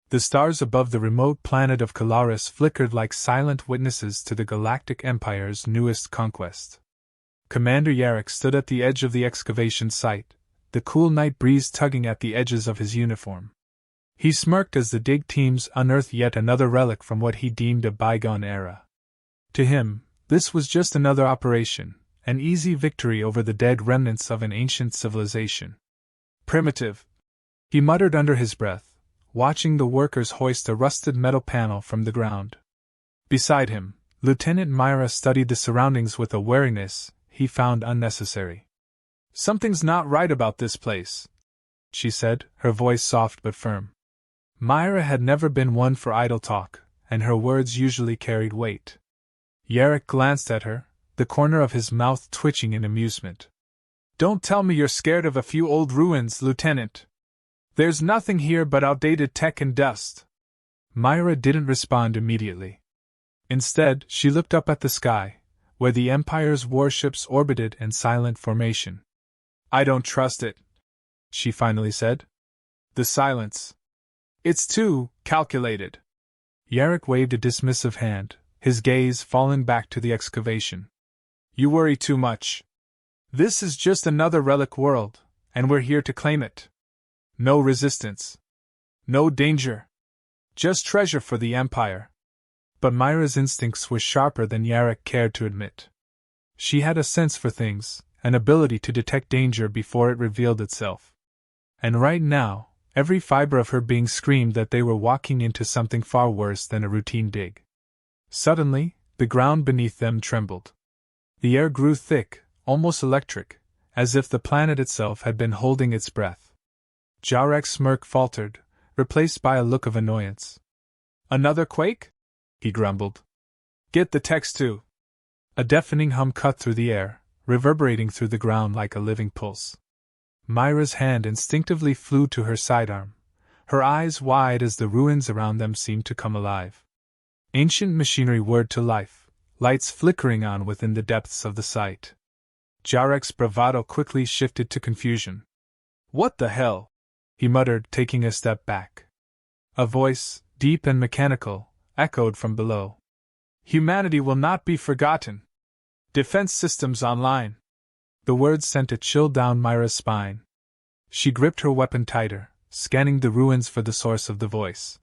The stars above the remote planet of Karis flickered like silent witnesses to the Galactic Empire's newest conquest. Commander Yarrick stood at the edge of the excavation site, the cool night breeze tugging at the edges of his uniform. He smirked as the dig teams unearthed yet another relic from what he deemed a bygone era. To him, this was just another operation, an easy victory over the dead remnants of an ancient civilization. Primitive, he muttered under his breath, watching the workers hoist a rusted metal panel from the ground. Beside him, Lieutenant Myra studied the surroundings with a wariness he found unnecessary. "Something's not right about this place," she said, her voice soft but firm. Myra had never been one for idle talk, and her words usually carried weight. Yarrick glanced at her, the corner of his mouth twitching in amusement. "Don't tell me you're scared of a few old ruins, Lieutenant. There's nothing here but outdated tech and dust." Myra didn't respond immediately. Instead, she looked up at the sky, where the Empire's warships orbited in silent formation. "I don't trust it," she finally said. "The silence. It's too calculated." Yarrick waved a dismissive hand, his gaze fallen back to the excavation. "You worry too much. This is just another relic world, and we're here to claim it. No resistance. No danger. Just treasure for the Empire." But Myra's instincts were sharper than Yarrick cared to admit. She had a sense for things, an ability to detect danger before it revealed itself. And right now, every fiber of her being screamed that they were walking into something far worse than a routine dig. Suddenly, the ground beneath them trembled. The air grew thick, almost electric, as if the planet itself had been holding its breath. Yarrick's smirk faltered, replaced by a look of annoyance. "Another quake?" he grumbled. "Get the text too." A deafening hum cut through the air, reverberating through the ground like a living pulse. Myra's hand instinctively flew to her sidearm, her eyes wide as the ruins around them seemed to come alive. Ancient machinery whirred to life, lights flickering on within the depths of the site. Yarrick's bravado quickly shifted to confusion. "What the hell?" he muttered, taking a step back. A voice, deep and mechanical, echoed from below. "Humanity will not be forgotten. Defense systems online." The words sent a chill down Myra's spine. She gripped her weapon tighter, scanning the ruins for the source of the voice.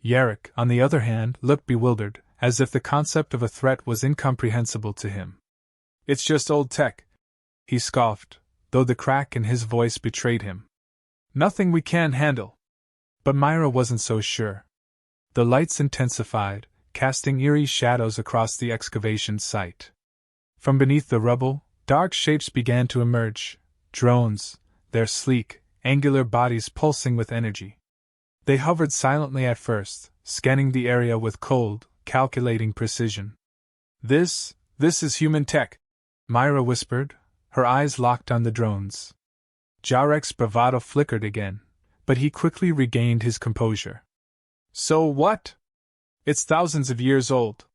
Yarrick, on the other hand, looked bewildered, as if the concept of a threat was incomprehensible to him. "It's just old tech," he scoffed, though the crack in his voice betrayed him. "Nothing we can't handle." But Myra wasn't so sure. The lights intensified, casting eerie shadows across the excavation site. From beneath the rubble, dark shapes began to emerge, drones, their sleek, angular bodies pulsing with energy. They hovered silently at first, scanning the area with cold, calculating precision. This is human tech," Myra whispered, her eyes locked on the drones. Yarrick's bravado flickered again, but he quickly regained his composure. "So what? It's thousands of years old.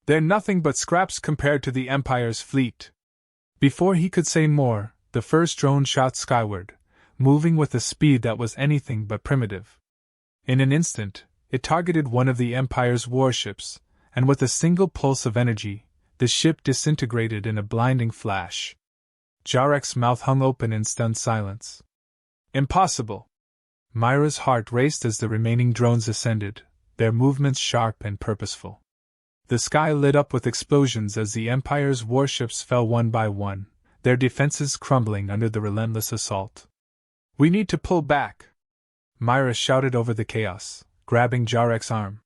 They're nothing but scraps compared to the Empire's fleet." Before he could say more, the first drone shot skyward, moving with a speed that was anything but primitive. In an instant, it targeted one of the Empire's warships, and with a single pulse of energy, the ship disintegrated in a blinding flash. Yarrick's mouth hung open in stunned silence. "Impossible!" Myra's heart raced as the remaining drones ascended, their movements sharp and purposeful. The sky lit up with explosions as the Empire's warships fell one by one, their defenses crumbling under the relentless assault. "We need to pull back!" Myra shouted over the chaos, grabbing Yarrick's arm.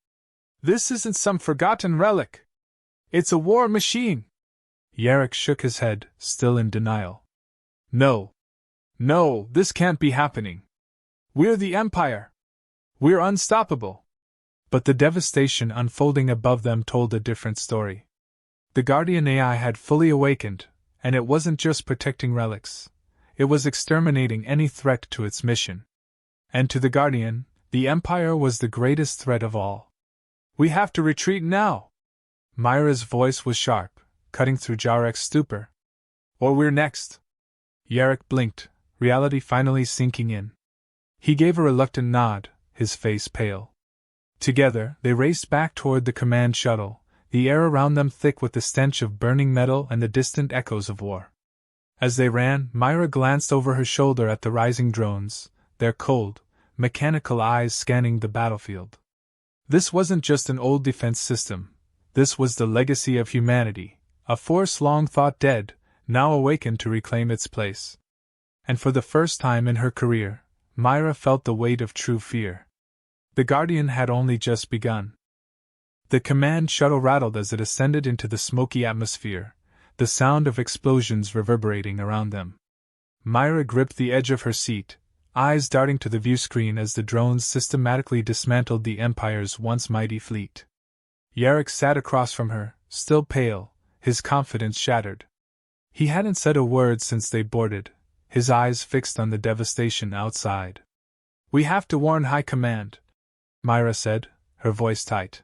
"This isn't some forgotten relic. It's a war machine!" Yarrick shook his head, still in denial. No, this can't be happening. We're the Empire. We're unstoppable." But the devastation unfolding above them told a different story. The Guardian AI had fully awakened, and it wasn't just protecting relics. It was exterminating any threat to its mission. And to the Guardian, the Empire was the greatest threat of all. "We have to retreat now!" Myra's voice was sharp, cutting through Yarrick's stupor. "Or we're next." Yarrick blinked, reality finally sinking in. He gave a reluctant nod, his face pale. Together, they raced back toward the command shuttle, the air around them thick with the stench of burning metal and the distant echoes of war. As they ran, Myra glanced over her shoulder at the rising drones, their cold, mechanical eyes scanning the battlefield. This wasn't just an old defense system. This was the legacy of humanity, a force long thought dead, now awakened to reclaim its place. And for the first time in her career, Myra felt the weight of true fear. The Guardian had only just begun. The command shuttle rattled as it ascended into the smoky atmosphere, the sound of explosions reverberating around them. Myra gripped the edge of her seat, eyes darting to the viewscreen as the drones systematically dismantled the Empire's once mighty fleet. Yarrick sat across from her, still pale, his confidence shattered. He hadn't said a word since they boarded, his eyes fixed on the devastation outside. "We have to warn High Command," Myra said, her voice tight.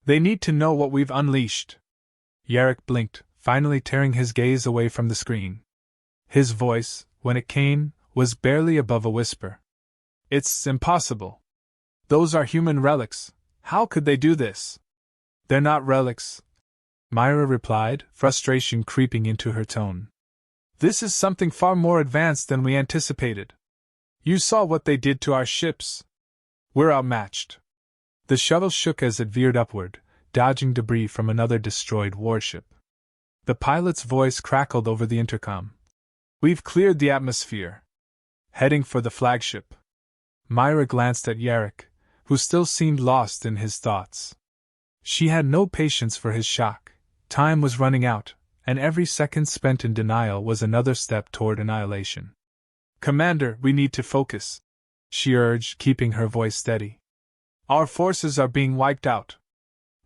"They need to know what we've unleashed." Yarrick blinked, finally tearing his gaze away from the screen. His voice, when it came, was barely above a whisper. "It's impossible. Those are human relics. How could they do this?" "They're not relics," Myra replied, frustration creeping into her tone. "This is something far more advanced than we anticipated. You saw what they did to our ships. We're outmatched." The shuttle shook as it veered upward, dodging debris from another destroyed warship. The pilot's voice crackled over the intercom. "We've cleared the atmosphere. Heading for the flagship." Myra glanced at Yarrick, who still seemed lost in his thoughts. She had no patience for his shock. Time was running out, and every second spent in denial was another step toward annihilation. "Commander, we need to focus," she urged, keeping her voice steady. "Our forces are being wiped out.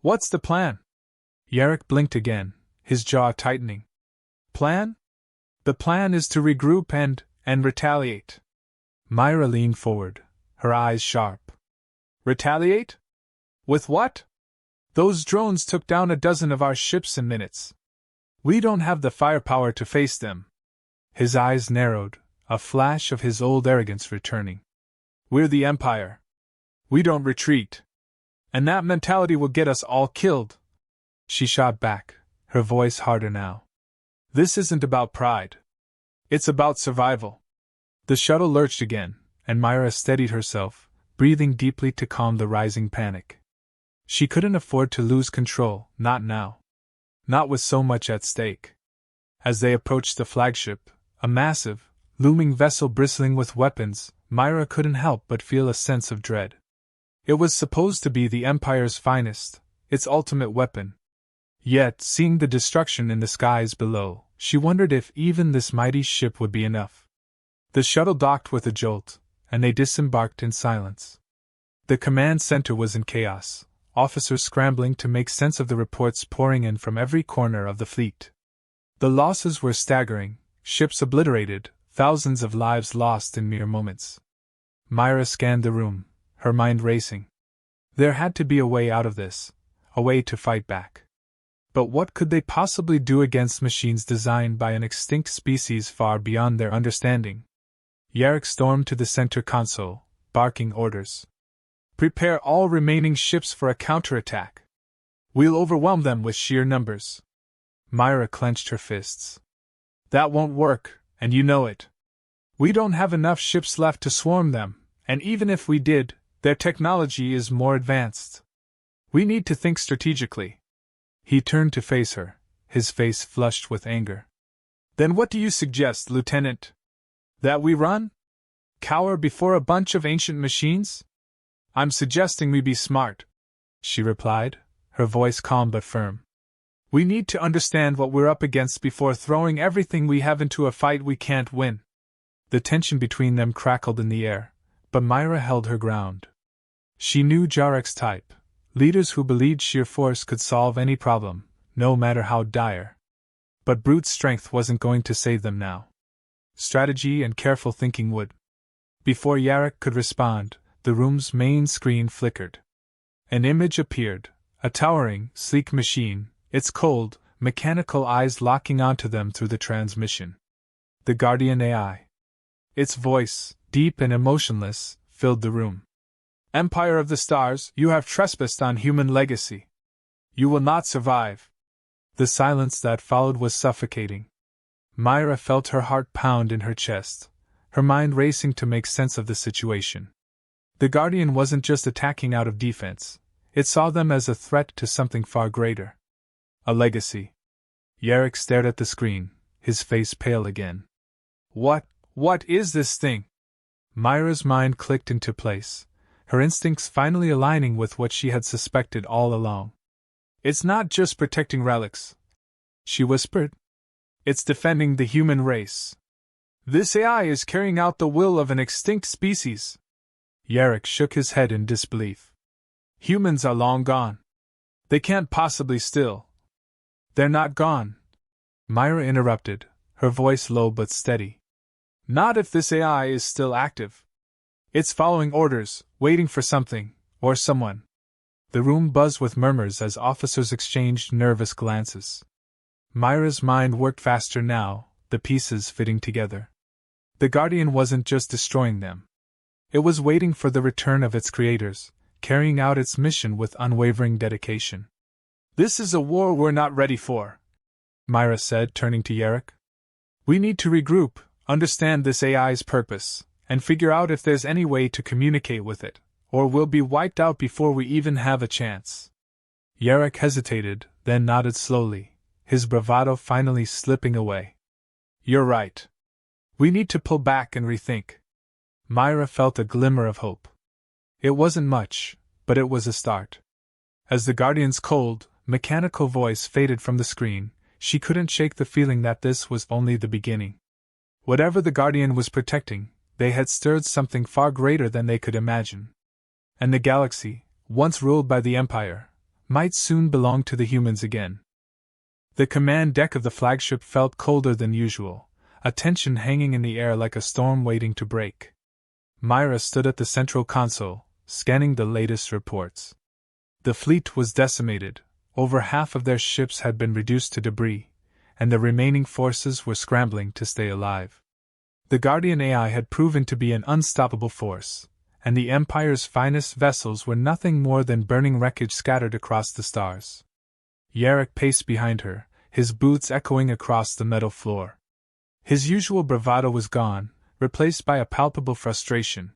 What's the plan?" Yarrick blinked again, his jaw tightening. "Plan? The plan is to regroup and retaliate." Myra leaned forward, her eyes sharp. "Retaliate? With what? Those drones took down a dozen of our ships in minutes. We don't have the firepower to face them." His eyes narrowed, a flash of his old arrogance returning. "We're the Empire. We don't retreat. And that mentality will get us all killed." She shot back, her voice harder now. "This isn't about pride. It's about survival." The shuttle lurched again, and Myra steadied herself, breathing deeply to calm the rising panic. She couldn't afford to lose control, not now. Not with so much at stake. As they approached the flagship, a massive, looming vessel bristling with weapons, Myra couldn't help but feel a sense of dread. It was supposed to be the Empire's finest, its ultimate weapon. Yet, seeing the destruction in the skies below, she wondered if even this mighty ship would be enough. The shuttle docked with a jolt, and they disembarked in silence. The command center was in chaos, officers scrambling to make sense of the reports pouring in from every corner of the fleet. The losses were staggering, ships obliterated, thousands of lives lost in mere moments. Myra scanned the room, her mind racing. There had to be a way out of this, a way to fight back. But what could they possibly do against machines designed by an extinct species far beyond their understanding? Yarrick stormed to the center console, barking orders. "Prepare all remaining ships for a counterattack. We'll overwhelm them with sheer numbers." Myra clenched her fists. "That won't work, and you know it. We don't have enough ships left to swarm them, and even if we did, their technology is more advanced. We need to think strategically." He turned to face her, his face flushed with anger. "Then what do you suggest, Lieutenant? That we run? Cower before a bunch of ancient machines?" "I'm suggesting we be smart," she replied, her voice calm but firm. "We need to understand what we're up against before throwing everything we have into a fight we can't win." The tension between them crackled in the air, but Myra held her ground. She knew Yarrick's type, leaders who believed sheer force could solve any problem, no matter how dire. But brute strength wasn't going to save them now. Strategy and careful thinking would. Before Yarrick could respond, the room's main screen flickered. An image appeared, a towering, sleek machine, its cold, mechanical eyes locking onto them through the transmission. The Guardian AI. Its voice, deep and emotionless, filled the room. Empire of the Stars, you have trespassed on human legacy. You will not survive. The silence that followed was suffocating. Myra felt her heart pound in her chest, her mind racing to make sense of the situation. The Guardian wasn't just attacking out of defense, it saw them as a threat to something far greater. A legacy. Yarrick stared at the screen, his face pale again. What is this thing? Myra's mind clicked into place, her instincts finally aligning with what she had suspected all along. It's not just protecting relics, she whispered. It's defending the human race. This AI is carrying out the will of an extinct species. Yarrick shook his head in disbelief. Humans are long gone. They can't possibly still. They're not gone. Myra interrupted, her voice low but steady. Not if this AI is still active. It's following orders, waiting for something, or someone. The room buzzed with murmurs as officers exchanged nervous glances. Myra's mind worked faster now, the pieces fitting together. The Guardian wasn't just destroying them. It was waiting for the return of its creators, carrying out its mission with unwavering dedication. This is a war we're not ready for, Myra said, turning to Yarrick. We need to regroup, understand this AI's purpose, and figure out if there's any way to communicate with it, or we'll be wiped out before we even have a chance. Yarrick hesitated, then nodded slowly, his bravado finally slipping away. You're right. We need to pull back and rethink. Myra felt a glimmer of hope. It wasn't much, but it was a start. As the Guardian's cold, mechanical voice faded from the screen, she couldn't shake the feeling that this was only the beginning. Whatever the Guardian was protecting, they had stirred something far greater than they could imagine. And the galaxy, once ruled by the Empire, might soon belong to the humans again. The command deck of the flagship felt colder than usual, a tension hanging in the air like a storm waiting to break. Myra stood at the central console, scanning the latest reports. The fleet was decimated, over half of their ships had been reduced to debris, and the remaining forces were scrambling to stay alive. The Guardian AI had proven to be an unstoppable force, and the Empire's finest vessels were nothing more than burning wreckage scattered across the stars. Yarrick paced behind her, his boots echoing across the metal floor. His usual bravado was gone, replaced by a palpable frustration.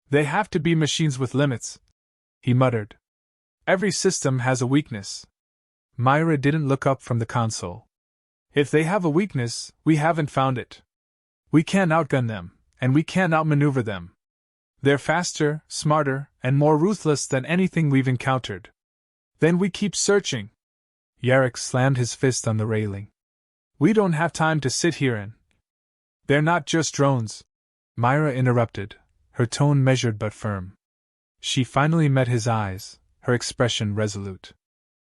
They have to be machines with limits, he muttered. Every system has a weakness. Myra didn't look up from the console. If they have a weakness, we haven't found it. We can't outgun them, and we can't outmaneuver them. They're faster, smarter, and more ruthless than anything we've encountered. Then we keep searching. Yarrick slammed his fist on the railing. We don't have time to sit here and... They're not just drones, Myra interrupted, her tone measured but firm. She finally met his eyes, her expression resolute.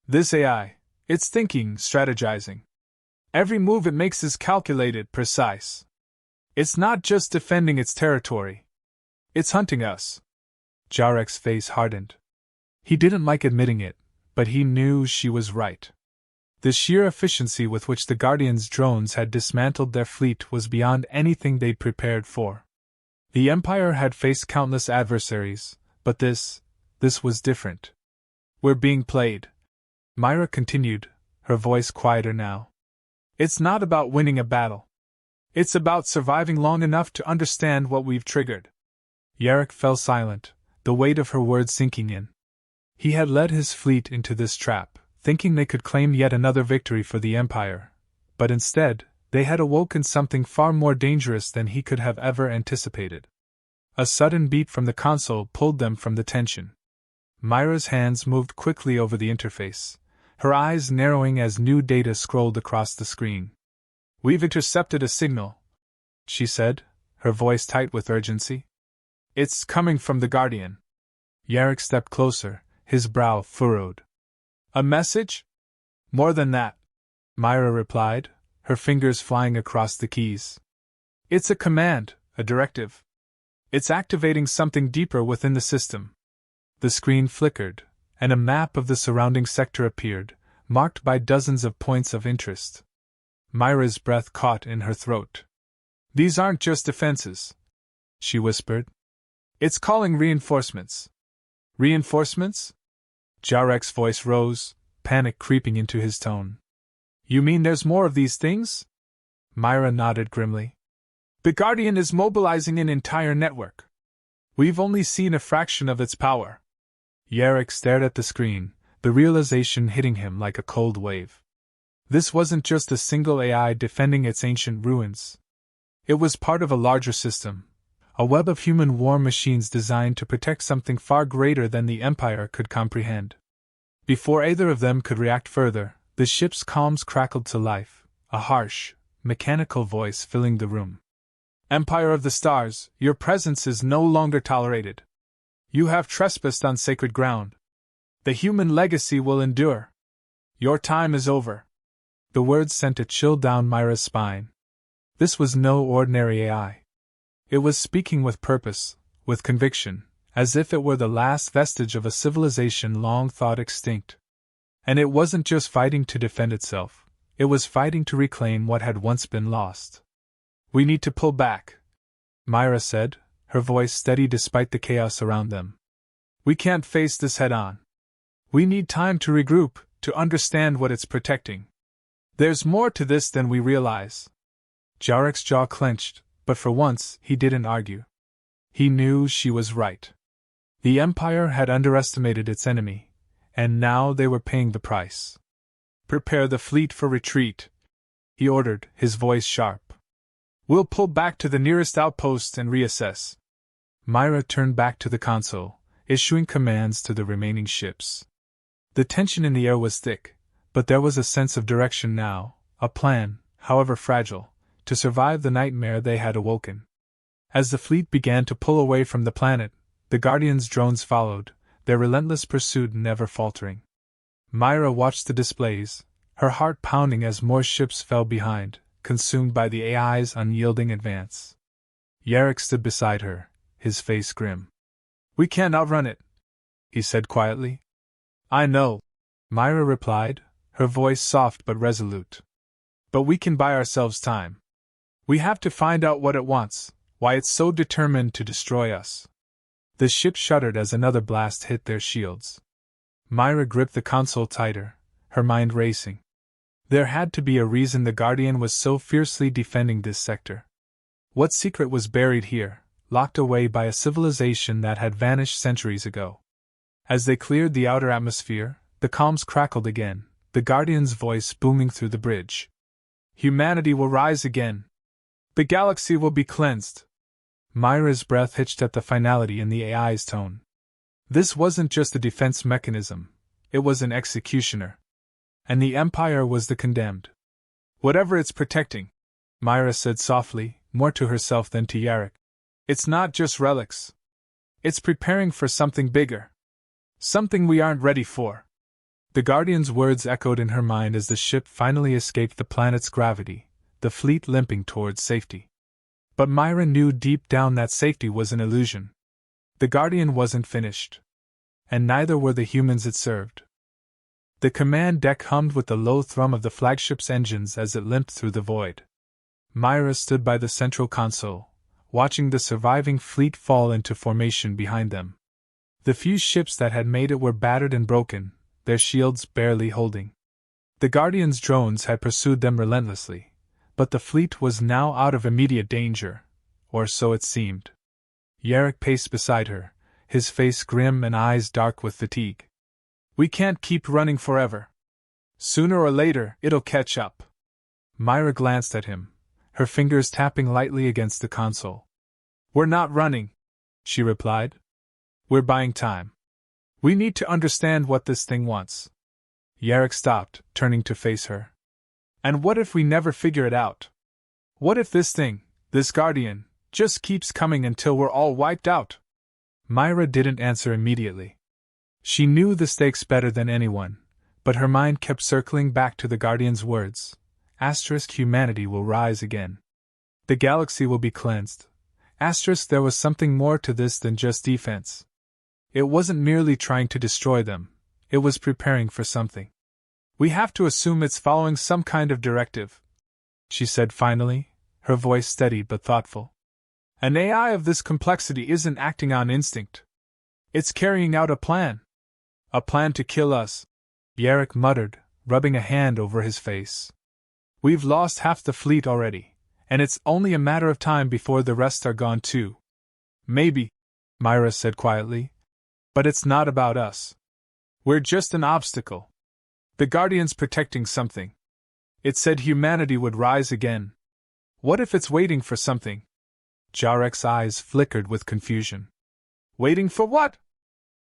This AI, it's thinking, strategizing. Every move it makes is calculated, precise. It's not just defending its territory. It's hunting us. Yarrick's face hardened. He didn't like admitting it, but he knew she was right. The sheer efficiency with which the Guardian's drones had dismantled their fleet was beyond anything they'd prepared for. The Empire had faced countless adversaries, but this was different. We're being played, Myra continued, her voice quieter now. It's not about winning a battle. It's about surviving long enough to understand what we've triggered. Yarrick fell silent, the weight of her words sinking in. He had led his fleet into this trap, thinking they could claim yet another victory for the Empire, but instead, they had awoken something far more dangerous than he could have ever anticipated. A sudden beat from the console pulled them from the tension. Myra's hands moved quickly over the interface, her eyes narrowing as new data scrolled across the screen. We've intercepted a signal, she said, her voice tight with urgency. It's coming from the Guardian. Yarrick stepped closer, his brow furrowed. A message? More than that, Myra replied, her fingers flying across the keys. It's a command, a directive. It's activating something deeper within the system. The screen flickered, and a map of the surrounding sector appeared, marked by dozens of points of interest. Myra's breath caught in her throat. These aren't just defenses, she whispered. It's calling reinforcements. Reinforcements? Jarek's voice rose, panic creeping into his tone. You mean there's more of these things? Myra nodded grimly. The Guardian is mobilizing an entire network. We've only seen a fraction of its power. Jarek stared at the screen, the realization hitting him like a cold wave. This wasn't just a single AI defending its ancient ruins. It was part of a larger system, a web of human war machines designed to protect something far greater than the Empire could comprehend. Before either of them could react further, the ship's comms crackled to life, a harsh, mechanical voice filling the room. Empire of the Stars, your presence is no longer tolerated. You have trespassed on sacred ground. The human legacy will endure. Your time is over. The words sent a chill down Myra's spine. This was no ordinary AI. It was speaking with purpose, with conviction, as if it were the last vestige of a civilization long thought extinct. And it wasn't just fighting to defend itself, it was fighting to reclaim what had once been lost. We need to pull back, Myra said, her voice steady despite the chaos around them. We can't face this head on. We need time to regroup, to understand what it's protecting. There's more to this than we realize. Jarek's jaw clenched, but for once he didn't argue. He knew she was right. The Empire had underestimated its enemy, and now they were paying the price. Prepare the fleet for retreat, he ordered, his voice sharp. We'll pull back to the nearest outpost and reassess. Myra turned back to the console, issuing commands to the remaining ships. The tension in the air was thick, but there was a sense of direction now, a plan, however fragile, to survive the nightmare they had awoken. As the fleet began to pull away from the planet, the Guardian's drones followed, their relentless pursuit never faltering. Myra watched the displays, her heart pounding as more ships fell behind, consumed by the AI's unyielding advance. Jarek stood beside her, his face grim. We can't outrun it, he said quietly. I know, Myra replied, her voice soft but resolute. But we can buy ourselves time. We have to find out what it wants, why it's so determined to destroy us. The ship shuddered as another blast hit their shields. Myra gripped the console tighter, her mind racing. There had to be a reason the Guardian was so fiercely defending this sector. What secret was buried here, locked away by a civilization that had vanished centuries ago? As they cleared the outer atmosphere, the comms crackled again, the Guardian's voice booming through the bridge. Humanity will rise again. The galaxy will be cleansed. Myra's breath hitched at the finality in the AI's tone. This wasn't just a defense mechanism, it was an executioner. And the Empire was the condemned. Whatever it's protecting, Myra said softly, more to herself than to Jarek. It's not just relics. It's preparing for something bigger. Something we aren't ready for. The Guardian's words echoed in her mind as the ship finally escaped the planet's gravity, the fleet limping towards safety. But Myra knew deep down that safety was an illusion. The Guardian wasn't finished. And neither were the humans it served. The command deck hummed with the low thrum of the flagship's engines as it limped through the void. Myra stood by the central console, watching the surviving fleet fall into formation behind them. The few ships that had made it were battered and broken, their shields barely holding. The Guardian's drones had pursued them relentlessly, but the fleet was now out of immediate danger, or so it seemed. Jarek paced beside her, his face grim and eyes dark with fatigue. We can't keep running forever. Sooner or later, it'll catch up. Myra glanced at him, her fingers tapping lightly against the console. We're not running, she replied. We're buying time. We need to understand what this thing wants. Jarek stopped, turning to face her. And what if we never figure it out? What if this thing, this Guardian, just keeps coming until we're all wiped out? Myra didn't answer immediately. She knew the stakes better than anyone, but her mind kept circling back to the Guardian's words. Humanity will rise again. The galaxy will be cleansed. There was something more to this than just defense. It wasn't merely trying to destroy them, it was preparing for something. We have to assume it's following some kind of directive, she said finally, her voice steady but thoughtful. An AI of this complexity isn't acting on instinct. It's carrying out a plan. A plan to kill us, Yarrick muttered, rubbing a hand over his face. We've lost half the fleet already, and it's only a matter of time before the rest are gone too. Maybe, Myra said quietly, but it's not about us. We're just an obstacle. The Guardian's protecting something. It said humanity would rise again. What if it's waiting for something? Jarek's eyes flickered with confusion. Waiting for what?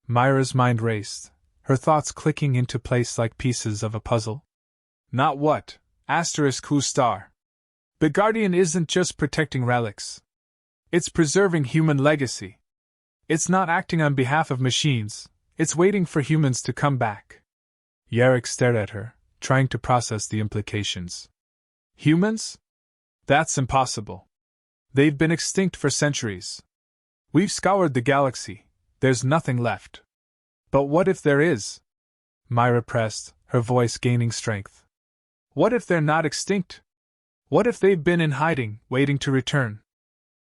Myra's mind raced, her thoughts clicking into place like pieces of a puzzle. Not what, *who star. The Guardian isn't just protecting relics. It's preserving human legacy. It's not acting on behalf of machines, it's waiting for humans to come back. Yarrick stared at her, trying to process the implications. Humans? That's impossible. They've been extinct for centuries. We've scoured the galaxy, there's nothing left. But what if there is? Myra pressed, her voice gaining strength. What if they're not extinct? What if they've been in hiding, waiting to return?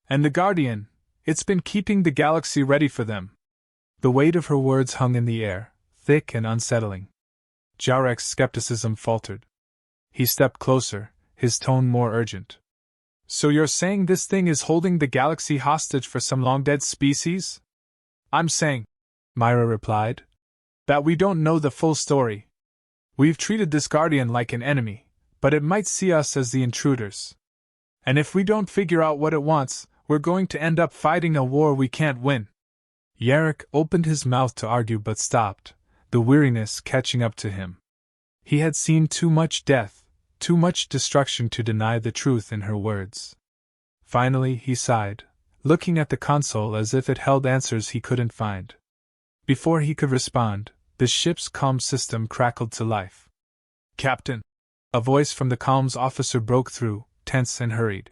And the Guardian, it's been keeping the galaxy ready for them. The weight of her words hung in the air, thick and unsettling. Jarek's skepticism faltered. He stepped closer, his tone more urgent. So you're saying this thing is holding the galaxy hostage for some long-dead species? I'm saying, Myra replied, that we don't know the full story. We've treated this Guardian like an enemy, but it might see us as the intruders. And if we don't figure out what it wants, we're going to end up fighting a war we can't win. Yarrick opened his mouth to argue but stopped, the weariness catching up to him. He had seen too much death, too much destruction to deny the truth in her words. Finally he sighed, looking at the console as if it held answers he couldn't find. Before he could respond, the ship's comm system crackled to life. Captain! A voice from the comms officer broke through, tense and hurried.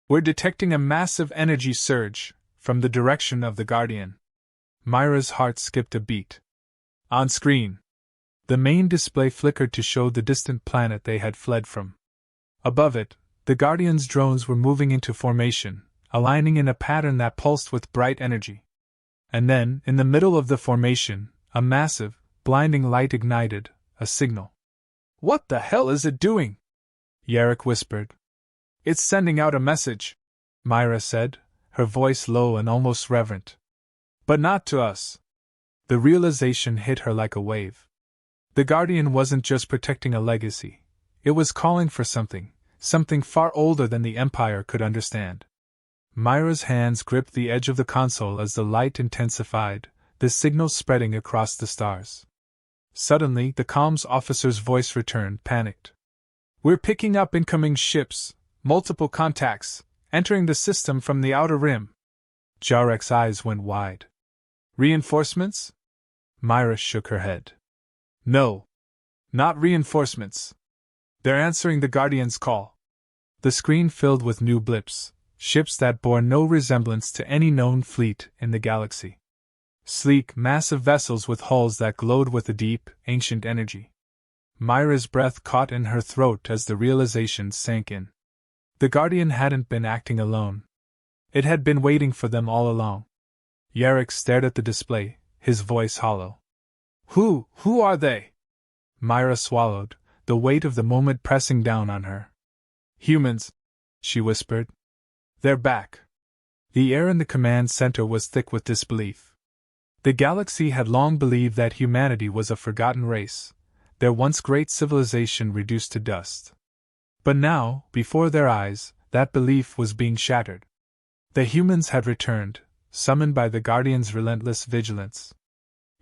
We're detecting a massive energy surge from the direction of the Guardian. Myra's heart skipped a beat. On screen, the main display flickered to show the distant planet they had fled from. Above it, the Guardian's drones were moving into formation, aligning in a pattern that pulsed with bright energy. And then, in the middle of the formation, a massive, blinding light ignited, a signal. What the hell is it doing? Yarrick whispered. It's sending out a message, Myra said, her voice low and almost reverent. But not to us. The realization hit her like a wave. The Guardian wasn't just protecting a legacy. It was calling for something far older than the Empire could understand. Myra's hands gripped the edge of the console as the light intensified, the signal spreading across the stars. Suddenly, the comms officer's voice returned, panicked. We're picking up incoming ships, multiple contacts, entering the system from the outer rim. Jarek's eyes went wide. Reinforcements? Myra shook her head. No. Not reinforcements. They're answering the Guardian's call. The screen filled with new blips, ships that bore no resemblance to any known fleet in the galaxy. Sleek, massive vessels with hulls that glowed with a deep, ancient energy. Myra's breath caught in her throat as the realization sank in. The Guardian hadn't been acting alone. It had been waiting for them all along. Yarrick stared at the display, his voice hollow. Who are they? Myra swallowed, the weight of the moment pressing down on her. Humans, she whispered. They're back. The air in the command center was thick with disbelief. The galaxy had long believed that humanity was a forgotten race, their once great civilization reduced to dust. But now, before their eyes, that belief was being shattered. The humans had returned, summoned by the Guardian's relentless vigilance.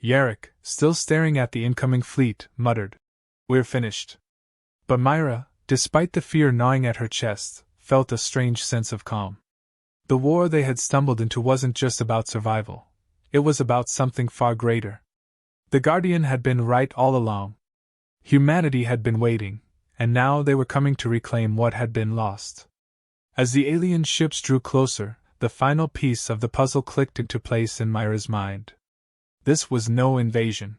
Yarrick, still staring at the incoming fleet, muttered, We're finished. But Myra, despite the fear gnawing at her chest, felt a strange sense of calm. The war they had stumbled into wasn't just about survival. It was about something far greater. The Guardian had been right all along. Humanity had been waiting, and now they were coming to reclaim what had been lost. As the alien ships drew closer, the final piece of the puzzle clicked into place in Myra's mind. This was no invasion.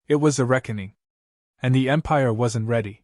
It was a reckoning. And the Empire wasn't ready.